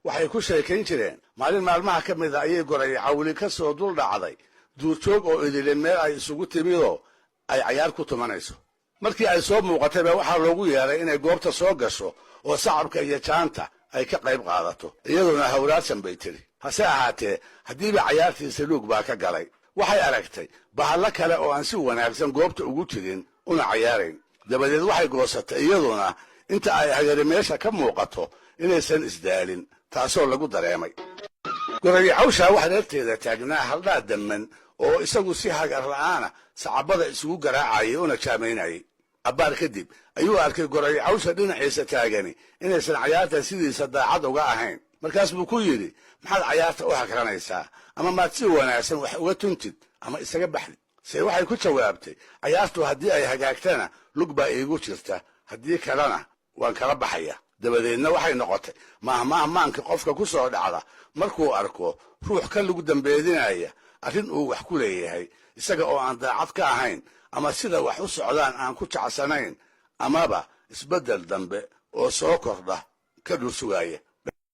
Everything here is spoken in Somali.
waxay ku sheekayn jireen maalin maalmaha ka mid a ayay goray cawli ka soo dul dhacday duurjoog oo idile meel ay isugu timidoo ay cayaar ku tumanayso markii ay soo muuqatayba waxaa loogu yeeray inay goobta soo gasho oo sacabka iyo jaanta ay ka qayb qaadato iyaduna hawraadsan bay tiri hase ahaatee haddiiba cayaartiisa luug baa ka galay waxay aragtay bahalla kale oo aan si wanaagsan goobta ugu jirin una cayaarayn dabadeed waxay goosatay iyaduna inta ay hagari meesha ka muuqato inaysan isdaalin taasoo lagu dareemay gorayo cawshaa wax reerteeda taagnaa haldhaa damman oo isagu si hagar la'aana sacabada isugu garaacayay una jaamaynayay abbaar kadib ayuu arkay gorayo cawsha dhinaciisa taagani inaysan cayaarta sidiisa daacad uga ahayn markaas buu ku yidhi maxaad cayaarta u hakranaysaa ama maad si wanaagsan wax uga tuntid ama isaga baxdid se waxay ku jawaabtay cayaartu haddii ay hagaagtana lug baa iigu jirta haddii kalena waan kala baxaya dabadeedna waxay noqotay maahmaahmaanka qofka ku soo dhacda markuu arko ruux ka lagu dambeedinaya arrin uu wax ku leeyahay isaga oo aan daacad ka ahayn ama sida wax u socdaan aan ku jacsanayn amaba isbeddel dambe oo soo kordha ka dhul sugaaya